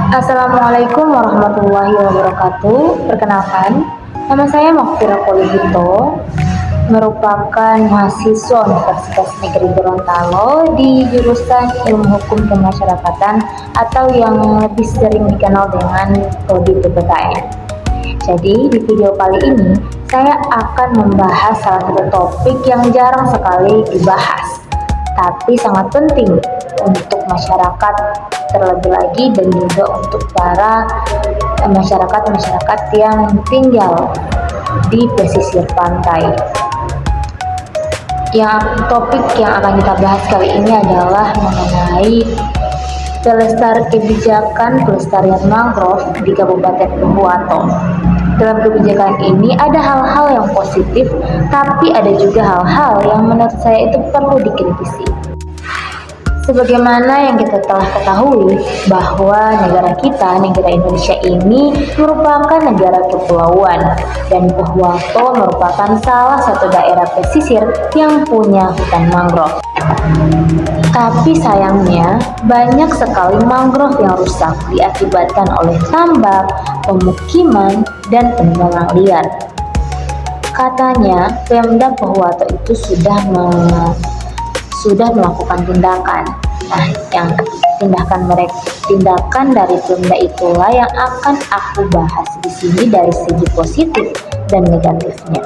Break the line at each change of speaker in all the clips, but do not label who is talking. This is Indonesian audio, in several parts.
Assalamualaikum warahmatullahi wabarakatuh. Perkenalkan, nama saya Makfira Polihito, merupakan mahasiswa Universitas Negeri Gorontalo di jurusan Ilmu Hukum Kemasyarakatan atau yang lebih sering dikenal dengan prodi PPKN. Jadi di video kali ini saya akan membahas salah satu topik yang jarang sekali dibahas, tapi sangat penting untuk masyarakat terlebih lagi dan juga untuk para masyarakat yang tinggal di pesisir pantai. Topik yang akan kita bahas kali ini adalah mengenai kebijakan pelestarian mangrove di Kabupaten Uluwatu. Dalam kebijakan ini ada hal-hal yang positif, tapi ada juga hal-hal yang menurut saya itu perlu dikritisi. Sebagaimana yang kita telah ketahui bahwa negara Indonesia ini merupakan negara kepulauan, dan Uluwatu merupakan salah satu daerah pesisir yang punya hutan mangrove. Tapi sayangnya banyak sekali mangrove yang rusak diakibatkan oleh tambak, pemukiman, dan penebangan liar. Katanya Pemda Uluwatu itu sudah melakukan tindakan. Nah, yang tindakan dari Pemda itulah yang akan aku bahas di sini dari segi positif dan negatifnya.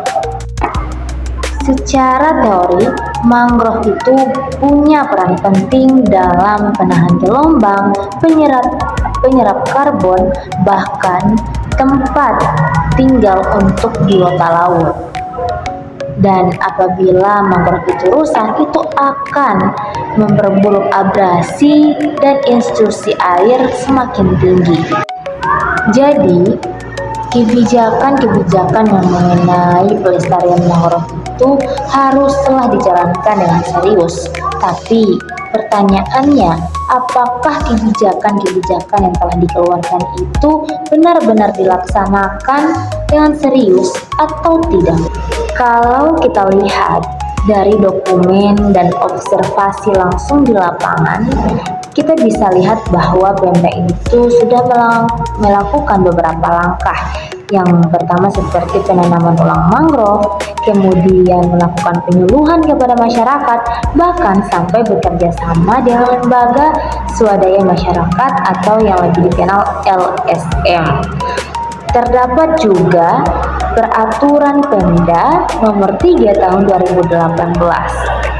Secara teori, mangrove itu punya peran penting dalam penahan gelombang, penyerap karbon, bahkan tempat tinggal untuk biota laut. Dan apabila mangrove itu rusak, itu akan memperburuk abrasi dan intrusi air semakin tinggi. Jadi, kebijakan yang mengenai pelestarian mangrove itu haruslah dijalankan dengan serius. Tapi pertanyaannya, apakah kebijakan yang telah dikeluarkan itu benar-benar dilaksanakan dengan serius atau tidak? Kalau kita lihat dari dokumen dan observasi langsung di lapangan, kita bisa lihat bahwa Pemda itu sudah melakukan beberapa langkah. Yang pertama seperti penanaman ulang mangrove, kemudian melakukan penyuluhan kepada masyarakat, bahkan sampai bekerja sama dengan lembaga swadaya masyarakat atau yang lebih dikenal LSM. Terdapat juga peraturan Pemda nomor 3 tahun 2018.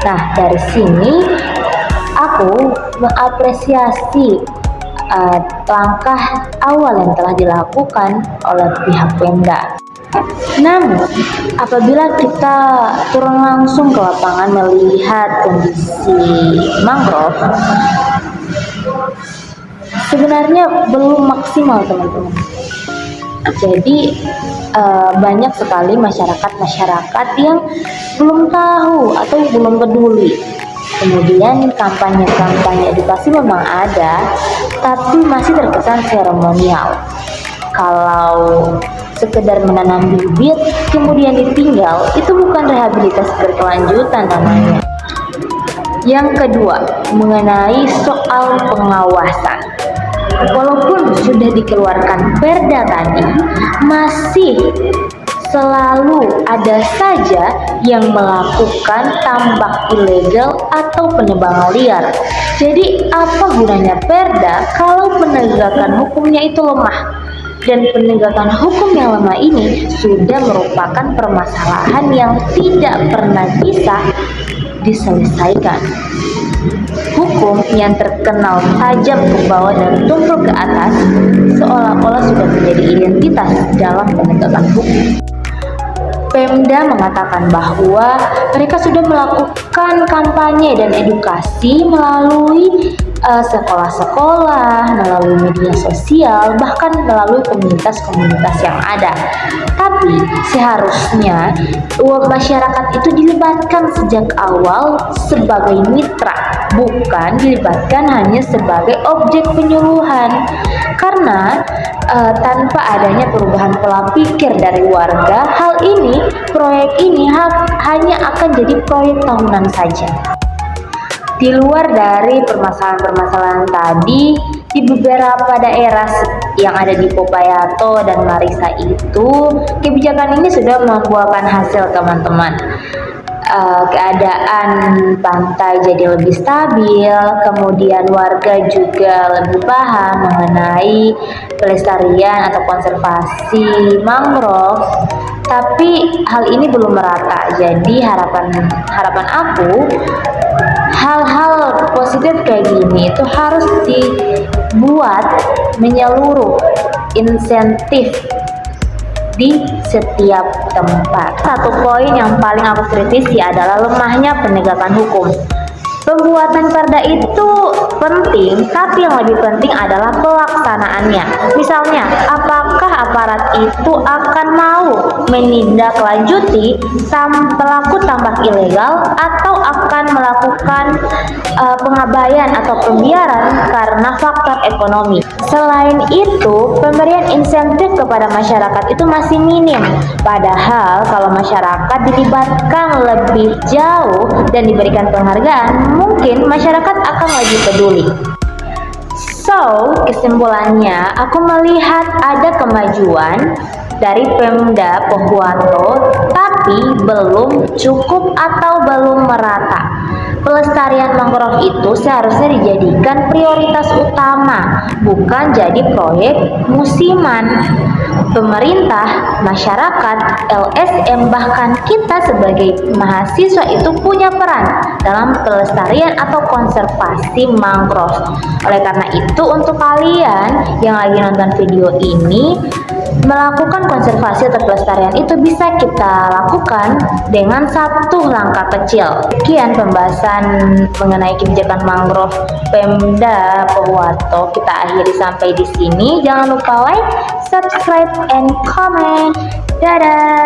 Nah, dari sini aku mengapresiasi langkah awal yang telah dilakukan oleh pihak Pemda. Namun, apabila kita turun langsung ke lapangan melihat kondisi mangrove, sebenarnya belum maksimal, teman-teman. Jadi banyak sekali masyarakat yang belum tahu atau belum peduli. Kemudian kampanye edukasi memang ada, tapi masih terkesan seremonial. Kalau sekedar menanam bibit kemudian ditinggal, itu bukan rehabilitasi berkelanjutan namanya. Yang kedua, mengenai soal pengawasan. Walaupun sudah dikeluarkan perda tadi, masih selalu ada saja yang melakukan tambak ilegal atau penebangan liar. Jadi apa gunanya perda kalau penegakan hukumnya itu lemah? Dan penegakan hukum yang lemah ini sudah merupakan permasalahan yang tidak pernah bisa diselesaikan. Hukum yang terkenal tajam ke bawah dan tumpul ke atas seolah-olah sudah menjadi identitas dalam penegakan hukum. Pemda mengatakan bahwa mereka sudah melakukan kampanye dan edukasi melalui sekolah-sekolah, melalui media sosial, bahkan melalui komunitas-komunitas yang ada. Tapi seharusnya masyarakat itu dilibatkan sejak awal sebagai mitra, bukan dilibatkan hanya sebagai objek penyuluhan. Karena tanpa adanya perubahan pola pikir dari warga, proyek ini hanya akan jadi proyek tahunan saja. Di luar dari permasalahan-permasalahan tadi, Di beberapa daerah yang ada di Popayato dan Marisa itu, kebijakan ini sudah membuahkan hasil, teman-teman. Keadaan pantai jadi lebih stabil, kemudian warga juga lebih paham mengenai pelestarian atau konservasi mangrove. Tapi hal ini belum merata. Jadi harapan aku, hal-hal positif kayak gini itu harus dibuat menyeluruh, insentif di setiap tempat. Satu poin yang paling aku kritisi adalah lemahnya penegakan hukum. Pembuatan perda itu penting, tapi yang lebih penting adalah pelaksanaannya. Misalnya, apakah aparat itu akan mau menindaklanjuti pelaku tambak ilegal atau akan melakukan pengabaian atau pembiaran karena faktor ekonomi. Selain itu, pemberian insentif kepada masyarakat itu masih minim. Padahal kalau masyarakat dilibatkan lebih jauh dan diberikan penghargaan, mungkin masyarakat akan lebih peduli. So, kesimpulannya, aku melihat ada kemajuan dari Pemda Pohuwato, tapi belum cukup atau belum merata. Pelestarian mangrove itu seharusnya dijadikan prioritas utama, bukan jadi proyek musiman. Pemerintah, masyarakat, LSM, bahkan kita sebagai mahasiswa itu punya peran dalam pelestarian atau konservasi mangrove. Oleh karena itu, untuk kalian yang lagi nonton video ini, melakukan konservasi atau pelestarian itu bisa kita lakukan dengan satu langkah kecil. Sekian pembahasan mengenai kebijakan mangrove Pemda Pohuwato. Kita akhiri sampai di sini. Jangan lupa like, subscribe, and comment. Dadah.